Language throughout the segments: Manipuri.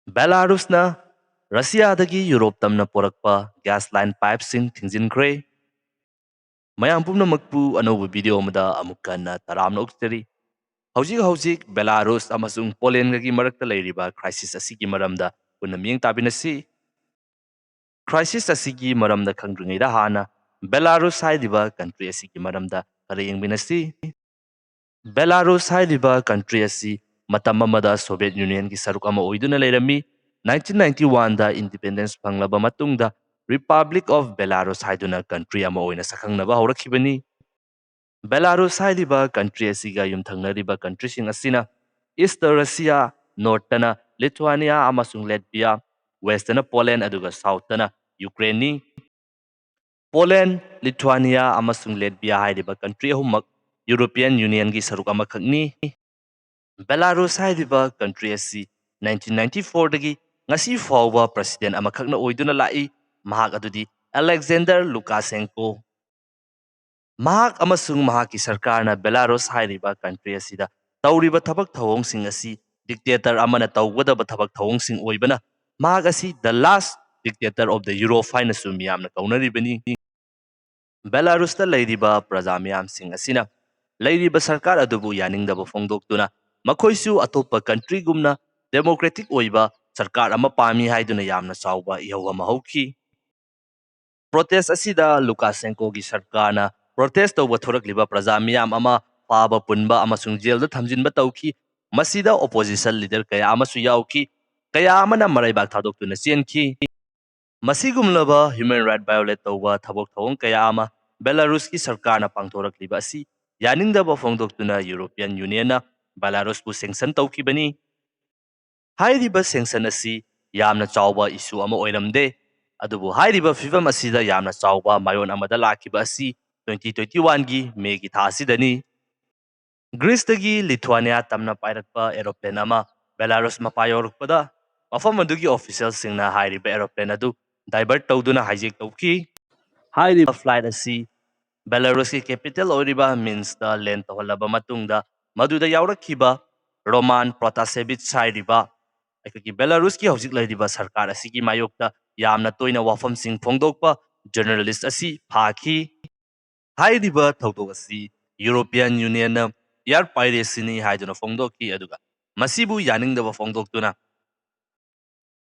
Belarusna Russiadagi Europe tamna porakpa gas line pipesing thingjinkre. Mayam pumnamakpu anova video amada amukana taramna uktari. Hojik Belarus amasung Poland gi marakta leiriba crisis asigi maramda punna miyeng tabinasi. Crisis asigi maramda khangdringaida hana Belarus haidiba country asigi maramda karayeng binasi. Belarus haidiba country asi matam amada Soviet Union gi saruk ama oiduna leirami 1991 da independence panglaba matungda Republic of Belarus haiduna country ama oina sakhangnaba haurakibani. Belarus haidiba country asiga yumthangnariba country sing asina Eastern Russia, Northana Lithuania amasung Latvia, Western Poland aduga Southana Ukraine ni. Poland, Lithuania amasung Latvia haidiba country ahumak European Union gi saruk amakhakni. Belarus haidiba country asi 1994 dagi ngasi fawba president amakhakna oiduna lai mahak adudi Alexander Lukashenko. Mahak amasung mahaki sarkarna Belarus hairiba country asida tauriba thabak thawongsing asi dictator amana tawgadaba thabak thawongsing oibana mahak asi the last dictator of the Europe haina su miyamna kaunaribani. Belarus ta leiriba praja miyamsing asina leiriba sarkar adubu yaningdaba fongdoktuna makoisu atopa country gumna democratic oiba sarkar ama pami haiduna yamna chawba ihau ama hauki. Protest asida Lukashenko gi sarkarna protest tawba thorakliba praja miyam ama paba punba amasung jailda thamjinba tawki masida opposition leader kaya amasu yawki kaya amana maraibak thadoktuna chenki. Masigumlaba human right violate tawba thabok thawong kaya ama Belarus ki sarkarna pangthorakliba asi yaningdaba fongdoktuna European Union na Belarus bu sanction tawkibani. Hairiba sanction asi yamna chawba issue ama oiramde adubu hairiba fivam asida yamna chawba mayon amada lakiba asi 2021 gi May gi tha asidani. Greece dagi Lithuania tamna pairakpa aeroplane ama Belarus mapayorukpada mafam adugi official singna hairiba aeroplane adu divert tawduna hijack tawki. Hairiba flight asi Belarus ki capital oiriba Minsk da land tawhalaba matungda maduda yaurakhiba Roman Protasevich hairiba aikaki Belarus ki hojik lairiba sarkar asigi mayokta yamna toina wafam sing phongdokpa journalist asi phaki. Hairiba thawdok asi European Union na air piracy ni haiduna phongdokki aduga masibu yaningdaba phongdoktuna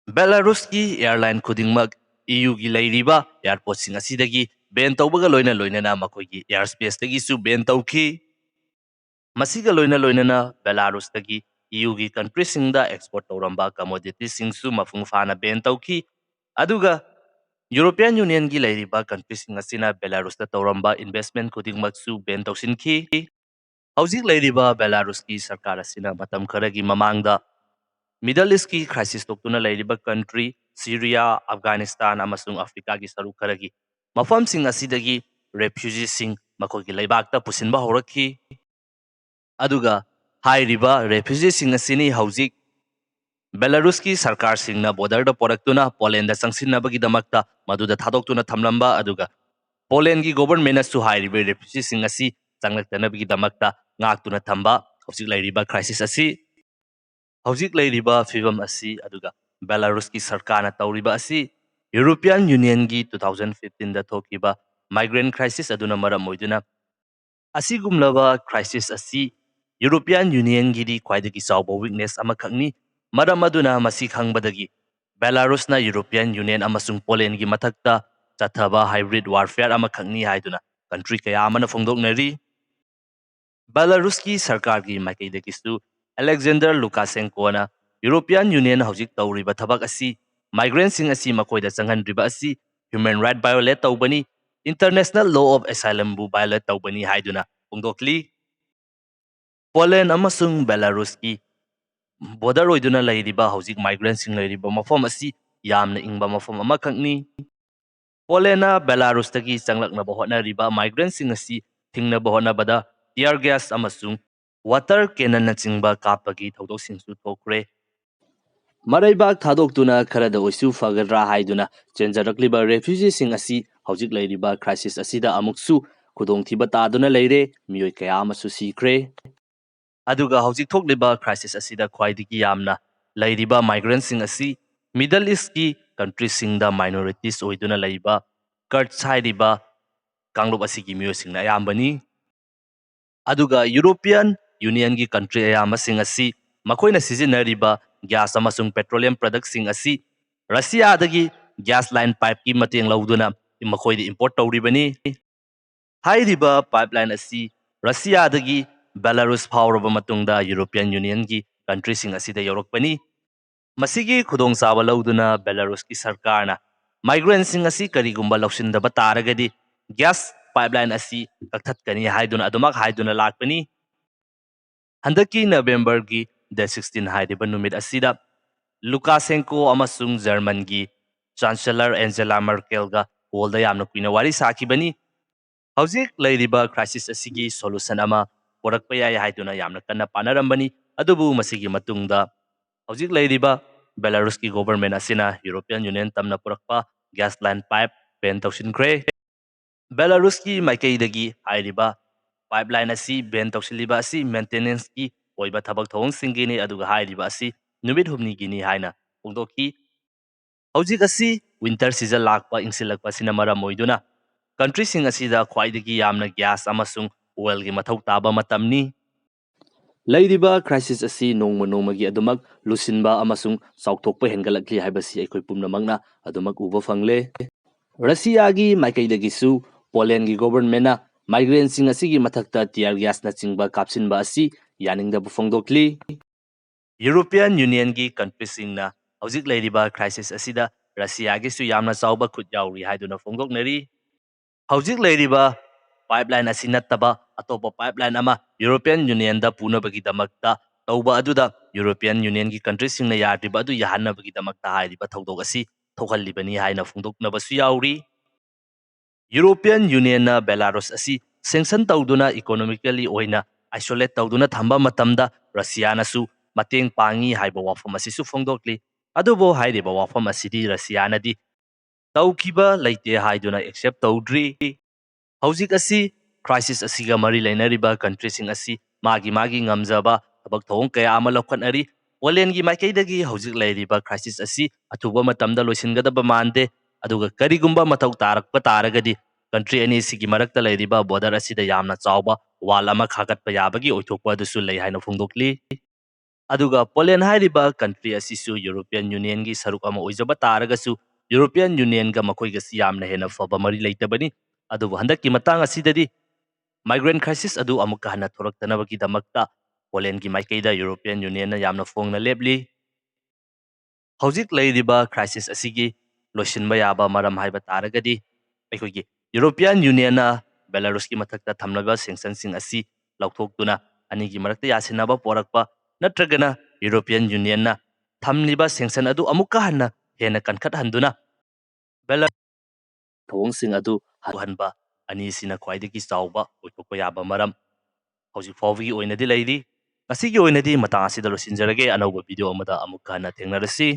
Belarus ki airline khudingmak EU gi leiriba airport sing asidagi ben tawbaga loina makoigi airspace dagi su ben tawki. Masiga loina Belarus dagi EU gi country singda export tawramba commodity singsu mafung fana ben tawki aduga European Union gi leiriba country sing asina Belarus da tawramba investment khudingmak su ben tawsinki. Hojik leiriba Belarus ki sarkar asina matam kharagi mamangda Middle East ki crisis toktuna leiriba country Syria, Afghanistan amasung Africa gi saruk kharagi mafam sing asidagi refugees sing makogi leibakta pusinba horakhi. Aduga hairiba refugees sing asini hojik Belarus ki sarkar singna border da poraktuna Poland da sangsinnabagi damakta maduda thadoktuna thamlamba aduga Poland gi government asu hairiba refugees sing asi changlaktanabagi damakta ngaktuna thamba hojik leiriba crisis asi. Hojik leiriba fivam asi aduga Belarus ki sarkarna tawriba asi European Union gi 2015 da thokiba migrant crisis aduna maram oiduna asigumlaba crisis asi European Union gi di khwaidagi chawba weakness amakhakni maram aduna masi khangbadagi Belarus na European Union amasung Poland gi mathakta chathaba hybrid warfare amakhakni haiduna country kaya amana phongdoknari. Belarus ki sarkar gi maikaidagi su Alexander Lukashenko na European Union hojik tawriba thabak asi migrants sing asi makoida changhanriba asi human right violate tawbani international law of asylum bu violate tawbani haiduna phongdokli. Poland amasung Belarus ki border oiduna leiriba hojik migrants sing leiriba mafam asi yamna ingba mafam amakhakni. Poland na Belarus tagi changlaknaba hotnariba migrants sing asi thingnaba hotnabada tear gas amasung water cannon na chingba kapagi thodok singsu thokre. Maraibak thadoktuna kharada oisu fagadra haiduna chenjarakliba refugee sing asi hojik leiriba crisis asida amuksu khudongthiba taduna leire miyoi kaya amasu sikre. Aduga hojik thokliba crisis asida khwaidigi yamna ꯂꯩꯔꯤꯕ ꯃꯥꯏꯒ꯭ꯔꯦꯟꯠꯁꯤꯡ ꯑꯁꯤ ꯃꯤꯗꯜ ꯏꯁꯠꯀꯤ ꯀꯟꯇ꯭ꯔꯤꯁꯤꯡꯗ ꯃꯥꯏꯅꯣꯔꯤꯇꯤꯁ ꯑꯣꯏꯗꯨꯅ ꯂꯩꯕ ꯀꯔꯠꯁ ꯍꯥꯏꯔꯤꯕ ꯀꯥꯡꯂꯨꯞ ꯑꯁꯤꯒꯤ ꯃꯤꯑꯣꯏꯁꯤꯡꯅ ꯑꯌꯥꯝꯕꯅꯤ꯫ ꯑꯗꯨꯒ ꯌꯨꯔꯣꯄꯤꯌꯟ ꯌꯨꯅꯤꯌꯟꯒꯤ ꯀꯟꯇ꯭ꯔꯤ ꯑꯌꯥꯝꯕꯁꯤꯡ ꯑꯁꯤ ꯃꯈꯣꯏꯅ ꯁꯤꯖꯤꯟꯅꯔꯤꯕ ꯒ꯭ꯌꯥꯁ ꯑꯃꯁꯨꯡ ꯄꯦꯇ꯭ꯔꯣꯂꯤꯌꯝ ꯄ꯭ꯔꯗꯛꯁꯤꯡ ꯑꯁꯤ ꯔꯁꯤꯌꯥꯗꯒꯤ ꯒ꯭ꯌꯥꯁ ꯂꯥꯏꯟ ꯄꯥꯏꯞꯀꯤ ꯃꯇꯦꯡ ꯂꯧꯗꯨꯅ ꯃꯈꯣꯏꯗ ꯏꯝꯄꯣꯔꯠ ꯇꯧꯔꯤꯕꯅꯤ꯫ ꯍꯥꯏꯔꯤꯕ ꯄꯥꯏꯞꯂꯥꯏꯟ ꯑꯁꯤ ꯔꯁꯤꯌꯥꯗꯒꯤ ꯕꯦꯂꯥꯔꯨꯁ ꯐꯥꯎꯔꯕ ꯃꯇꯨꯡꯗ ꯌꯨꯔꯣꯄꯤꯌꯟ ꯌꯨꯅꯤꯌꯟꯒꯤ ꯀꯟꯇ꯭ꯔꯤꯁꯤꯡ ꯑꯁꯤꯗ ꯌꯧꯔꯛꯄꯅꯤ꯫ ꯃꯁꯤꯒꯤ ꯈꯨꯗꯣꯡꯆꯥꯕ ꯂꯧꯗꯨꯅ ꯕꯦꯂꯥꯔꯨꯁꯀꯤ ꯁꯔꯀꯥꯔꯅ ꯃꯥꯏꯒ꯭ꯔꯦꯟꯠꯁꯤꯡ ꯑꯁꯤ ꯀꯔꯤꯒꯨꯝꯕ ꯂꯧꯁꯤꯟꯗꯕ ꯇꯥꯔꯒꯗꯤ ꯒ꯭ꯌꯥꯁ ꯄꯥꯏꯞꯂꯥꯏꯟ ꯑꯁꯤ ꯀꯛꯊꯠꯀꯅꯤ ꯍꯥꯏꯗꯨꯅ ꯑꯗꯨꯃꯛ ꯍꯥꯏꯗꯨꯅ ꯂꯥꯛꯄꯅꯤ꯫ ꯍꯟꯗꯛꯀꯤ ꯅꯕꯦꯝꯕꯔꯒꯤ ꯗꯦꯠ 16 ꯍꯥꯏꯔꯤꯕ ꯅꯨꯃꯤꯠ ꯑꯁꯤꯗ ꯂꯨꯀꯥꯁꯦꯟꯀꯣ ꯑꯃꯁꯨꯡ ꯖꯔꯃꯟꯒꯤ ꯆꯥꯟꯁꯦꯂꯔ ꯑꯦꯟꯖꯦꯂꯥ ꯃꯔꯀꯦꯜꯒ ꯀꯣꯜꯗ ꯌꯥꯝꯅ ꯀꯨꯏꯅ ꯋꯥꯔꯤ ꯁꯥꯈꯤꯕꯅꯤ꯫ ꯍꯧꯖꯤꯛ ꯂꯩꯔꯤꯕ ꯀ꯭ꯔꯥꯏꯁꯤꯁ ꯑꯁꯤꯒꯤ ꯁꯣꯂꯨꯁꯟ ꯑꯃ ꯄꯨꯔꯛꯄ ꯌꯥꯏ ꯍꯥꯏꯗꯨꯅ ꯌꯥꯝꯅ ꯀꯟꯅ ꯄꯥꯅꯔꯝꯕꯅꯤ꯫ ꯑꯗꯨꯕꯨ ꯃꯁꯤꯒꯤ ꯃꯇꯨꯡꯗ ꯍꯧꯖꯤꯛ ꯂꯩꯔꯤꯕ ꯕꯦꯂꯥꯔꯨꯁꯀꯤ ꯒꯣꯚꯔꯟꯃꯦꯟꯠ ꯑꯁꯤꯅ ꯌꯨꯔꯣꯄꯤꯌꯟ ꯌꯨꯅꯤꯌꯟ ꯇꯝꯅ ꯄꯨꯔꯛꯄ ꯒ꯭ꯌꯥꯁ ꯂꯥꯏꯟ ꯄꯥꯏꯞ ꯕꯦꯟ ꯇꯧꯁꯤꯟꯈ꯭ꯔꯦ꯫ ꯕꯦꯂꯥꯔꯨꯁꯀꯤ ꯃꯥꯏꯀꯩꯗꯒꯤ ꯍꯥꯏꯔꯤꯕ ꯄꯥꯏꯞꯂꯥꯏꯟ ꯑꯁꯤ ꯕꯦꯟ ꯇꯧꯁꯤꯜꯂꯤꯕ ꯑꯁꯤ ꯃꯦꯟꯇꯦꯅꯦꯟꯁꯀꯤ ꯑꯣꯏꯕ ꯊꯕꯛ ꯊꯧꯑꯣꯡꯁꯤꯡꯒꯤꯅꯤ, ꯑꯗꯨꯒ ꯍꯥꯏꯔꯤꯕ ꯑꯁꯤ ꯅꯨꯃꯤꯠ ꯍꯨꯝꯅꯤꯒꯤꯅꯤ ꯍꯥꯏꯅ ꯐꯣꯡꯗꯣꯛꯈꯤ꯫ ꯍꯧꯖꯤꯛ ꯑꯁꯤ ꯋꯤꯟꯇꯔ ꯁꯤꯖꯟ ꯂꯥꯛꯄ ꯏꯪꯁꯤꯜꯂꯛꯄ ꯑꯁꯤꯅ ꯃꯔꯝ ꯑꯣꯏꯗꯨꯅ ꯀꯟꯇ꯭ꯔꯤꯁꯤꯡ ꯑꯁꯤꯗ ꯈ꯭ꯋꯥꯏꯗꯒꯤ ꯌꯥꯝꯅ ꯒ꯭ꯌꯥꯁ ꯑꯃꯁꯨꯡ ꯑꯣꯏꯜꯒꯤ ꯃꯊꯧ ꯇꯥꯕ ꯃꯇꯝꯅꯤ꯫ ꯂꯩꯔꯤꯕ ꯀ꯭ꯔꯥꯏꯁꯤꯁ ꯑꯁꯤ ꯅꯣꯡꯃ ꯅꯣꯡꯃꯒꯤ ꯑꯗꯨꯃꯛ ꯂꯨꯁꯤꯟꯕ ꯑꯃꯁꯨꯡ ꯆꯥꯎꯊꯣꯛꯄ ꯍꯦꯟꯒꯠꯂꯛꯂꯤ ꯍꯥꯏꯕꯁꯤ ꯑꯩꯈꯣꯏ ꯄꯨꯝꯅꯃꯛꯅ ꯑꯗꯨꯃꯛ ꯎꯕ ꯐꯪꯂꯦ꯫ ꯔꯁꯤꯌꯥꯒꯤ ꯃꯥꯏꯀꯩꯗꯒꯤꯁꯨ ꯄꯣꯂꯦꯟꯒꯤ ꯒꯣꯚꯔꯟꯃꯦꯟꯠꯅ ꯃꯥꯏꯒ꯭ꯔꯦꯟꯠꯁꯤꯡ ꯑꯁꯤꯒꯤ ꯃꯊꯛꯇ ꯇꯤꯌꯔ ꯒ꯭ꯌꯥꯁꯅꯆꯤꯡꯕ ꯀꯥꯞꯁꯤꯟꯕ ꯑꯁꯤ ꯌꯥꯅꯤꯡꯗꯕ ꯐꯣꯡꯗꯣꯛꯂꯤ꯫ ꯌꯨꯔꯣꯄꯤꯌꯟ ꯌꯨꯅꯤꯌꯟꯒꯤ ꯀꯟꯇ꯭ꯔꯤꯁꯤꯡꯅ ꯍꯧꯖꯤꯛ ꯂꯩꯔꯤꯕ ꯀ꯭ꯔꯥꯏꯁꯤꯁ ꯑꯁꯤꯗ ꯔꯁꯤꯌꯥꯒꯤꯁꯨ ꯌꯥꯝꯅ ꯆꯥꯎꯕ ꯈꯨꯠ ꯌꯥꯎꯔꯤ ꯍꯥꯏꯗꯨꯅ ꯐꯣꯡꯗꯣꯛꯅꯔꯤ꯫ ꯍꯧꯖꯤꯛ ꯂꯩꯔꯤꯕ ꯄꯥꯏꯞꯂꯥꯏꯟ ꯑꯁꯤ ꯅꯠꯇꯕ ꯑꯇꯣꯞꯄ ꯄꯥꯏꯞꯂꯥꯏꯟ ꯑꯃ ꯌꯨꯔꯣꯄꯤꯌꯟ ꯌꯨꯅꯤꯌꯟꯗ ꯄꯨꯅꯕꯒꯤꯗꯃꯛꯇ ꯇꯧꯕ ꯑꯗꯨꯗ ꯌꯨꯔꯣꯄꯤꯌꯟ ꯌꯨꯅꯤꯌꯟꯒꯤ ꯀꯟꯇ꯭ꯔꯤꯁꯤꯡꯅ ꯌꯥꯗ꯭ꯔꯤꯕ ꯑꯗꯨ ꯌꯥꯍꯟꯅꯕꯒꯤꯗꯃꯛꯇ ꯍꯥꯏꯔꯤꯕ ꯊꯧꯗꯣꯛ ꯑꯁꯤ ꯊꯣꯛꯍꯜꯂꯤꯕꯅꯤ ꯍꯥꯏꯅ ꯐꯣꯡꯗꯣꯛꯅꯕꯁꯨ ꯌꯥꯎꯔꯤ꯫ ꯌꯨꯔꯣꯄꯤꯌꯟ ꯌꯨꯅꯤꯌꯟꯅ ꯕꯦꯂꯥꯔꯨꯁ ꯑꯁꯤ ꯁꯦꯡꯁꯟ ꯇꯧꯗꯨꯅ ꯏꯀꯣꯅꯣꯃꯤꯀꯦꯜꯂꯤ ꯑꯣꯏꯅ ꯑꯥꯏꯁꯣꯂꯦꯠ ꯇꯧꯗꯨꯅ ꯊꯝꯕ ꯃꯇꯝꯗ ꯔꯁꯤꯌꯥꯅꯁꯨ ꯃꯇꯦꯡ ꯄꯥꯡꯉꯤ ꯍꯥꯏꯕ ꯋꯥꯐꯝ ꯑꯁꯤꯁꯨ ꯐꯣꯡꯗꯣꯛꯂꯤ꯫ ꯑꯗꯨꯕꯨ ꯍꯥꯏꯔꯤꯕ ꯋꯥꯐꯝ ꯑꯁꯤꯗꯤ ꯔꯁꯤꯌꯥꯅꯗꯤ ꯇꯧꯈꯤꯕ ꯂꯩꯇꯦ ꯍꯥꯏꯗꯨꯅ ꯑꯦꯛꯁꯦꯞ ꯇꯧꯗ꯭ꯔꯤ꯫ ꯍꯧꯖꯤꯛ ꯑꯁꯤ ꯀ꯭ꯔꯥꯏꯁꯤꯁ ꯑꯁꯤꯒ ꯃꯔꯤ ꯂꯩꯅꯔꯤꯕ ꯀꯟꯇ꯭ꯔꯤꯁꯤꯡ ꯑꯁꯤ ꯃꯥꯒꯤ ꯉꯝꯖꯕ ꯊꯕꯛ ꯊꯧꯑꯣꯡ ꯀꯌꯥ ꯑꯃ ꯂꯧꯈꯠꯅꯔꯤ꯫ ꯄꯣꯂꯦꯟꯒꯤ ꯃꯥꯏꯀꯩꯗꯒꯤ ꯍꯧꯖꯤꯛ ꯂꯩꯔꯤꯕ ꯀ꯭ꯔꯥꯏꯁꯤꯁ ꯑꯁꯤ ꯑꯊꯨꯕ ꯃꯇꯝꯗ ꯂꯣꯏꯁꯤꯟꯒꯗꯕ ꯃꯥꯟꯗꯦ, ꯑꯗꯨꯒ ꯀꯔꯤꯒꯨꯝꯕ ꯃꯊꯧ ꯇꯥꯔꯛꯄ ꯇꯥꯔꯒꯗꯤ ꯀꯟꯇ꯭ꯔꯤ ꯑꯅꯤꯁꯤꯒꯤ ꯃꯔꯛꯇ ꯂꯩꯔꯤꯕ ꯕꯣꯔꯗꯔ ꯑꯁꯤꯗ ꯌꯥꯝꯅ ꯆꯥꯎꯕ ꯋꯥꯜ ꯑꯃ ꯈꯥꯒꯠꯄ ꯌꯥꯕꯒꯤ ꯑꯣꯏꯊꯣꯛꯄ ꯑꯗꯨꯁꯨ ꯂꯩ ꯍꯥꯏꯅ ꯐꯣꯡꯗꯣꯛꯂꯤ꯫ ꯑꯗꯨꯒ ꯄꯣꯂꯦꯟ ꯍꯥꯏꯔꯤꯕ ꯀꯟꯇ꯭ꯔꯤ ꯑꯁꯤꯁꯨ ꯌꯨꯔꯣꯄꯤꯌꯟ ꯌꯨꯅꯤꯌꯟꯒꯤ ꯁꯔꯨꯛ ꯑꯃ ꯑꯣꯏꯖꯕ ꯇꯥꯔꯒꯁꯨ ꯌꯨꯔꯣꯄꯤꯌꯟ ꯌꯨꯅꯤꯌꯟꯒ ꯃꯈꯣꯏꯒꯁꯤ ꯌꯥꯝꯅ ꯍꯦꯟꯅ ꯐꯕ ꯃꯔꯤ ꯂꯩꯇꯕꯅꯤ꯫ ꯑꯗꯨꯕꯨ ꯍꯟꯗꯛꯀꯤ ꯃꯇꯥꯡ ꯑꯁꯤꯗꯗꯤ ꯃꯥꯏꯒ꯭ꯔꯦꯟꯠ ꯀ꯭ꯔꯥꯏꯁꯤꯁ ꯑꯗꯨ ꯑꯃꯨꯛꯀ ꯍꯟꯅ ꯊꯣꯔꯛꯇꯅꯕꯒꯤꯗꯃꯛꯇ ꯄꯣꯂꯦꯟꯒꯤ ꯃꯥꯏꯀꯩꯗ ꯌꯨꯔꯣꯄꯤꯌꯟ ꯌꯨꯅꯤꯌꯟꯅ ꯌꯥꯝꯅ ꯐꯣꯡꯅ ꯂꯦꯞꯂꯤ꯫ ꯍꯧꯖꯤꯛ ꯂꯩꯔꯤꯕ ꯀ꯭ꯔꯥꯏꯁꯤꯁ ꯑꯁꯤꯒꯤ ꯂꯣꯏꯁꯤꯟꯕ ꯌꯥꯕ ꯃꯔꯝ ꯍꯥꯏꯕ ꯇꯥꯔꯒꯗꯤ ꯑꯩꯈꯣꯏꯒꯤ ꯌꯨꯔꯣꯄꯤꯌꯟ ꯌꯨꯅꯤꯌꯟꯅ ꯕꯦꯂꯥꯔꯨꯁꯀꯤ ꯃꯊꯛꯇ ꯊꯝꯂꯤꯕ ꯁꯦꯡꯁꯟꯁꯤꯡ ꯑꯁꯤ ꯂꯧꯊꯣꯛꯇꯨꯅ ꯑꯅꯤꯒꯤ ꯃꯔꯛꯇ ꯌꯥꯁꯤꯟꯅꯕ ꯄꯣꯔꯛꯄ, ꯅꯠꯇ꯭ꯔꯒꯅ ꯌꯨꯔꯣꯄꯤꯌꯟ ꯌꯨꯅꯤꯌꯟꯅ ꯊꯝꯂꯤꯕ ꯁꯦꯡꯁꯟ ꯑꯗꯨ ꯑꯃꯨꯛꯀ ꯍꯦꯟꯅ ꯀꯟꯈꯠꯍꯟꯗꯨꯅ ꯕꯦꯂꯥꯔꯨꯁ ꯊꯧꯑꯣꯡꯁꯤꯡ ꯑꯗꯨ ꯍꯟꯕ, ꯑꯅꯤꯁꯤꯅ ꯈ꯭ꯋꯥꯏꯗꯒꯤ ꯆꯥꯎꯕ ꯑꯣꯏꯊꯣꯛꯄ ꯌꯥꯕ ꯃꯔꯝ ꯍꯧꯖꯤꯛ ꯐꯥꯎꯕꯒꯤ ꯑꯣꯏꯅꯗꯤ ꯂꯩꯔꯤ꯫ ꯉꯁꯤꯒꯤ ꯑꯣꯏꯅꯗꯤ ꯃꯇꯥꯡ ꯑꯁꯤꯗ ꯂꯣꯏꯁꯤꯟꯖꯔꯒꯦ꯫ ꯑꯅꯧꯕ ꯚꯤꯗꯤꯑꯣ ꯑꯃꯗ ꯑꯃꯨꯛꯀ ꯍꯟꯅ ꯊꯦꯡꯅꯔꯁꯤ꯫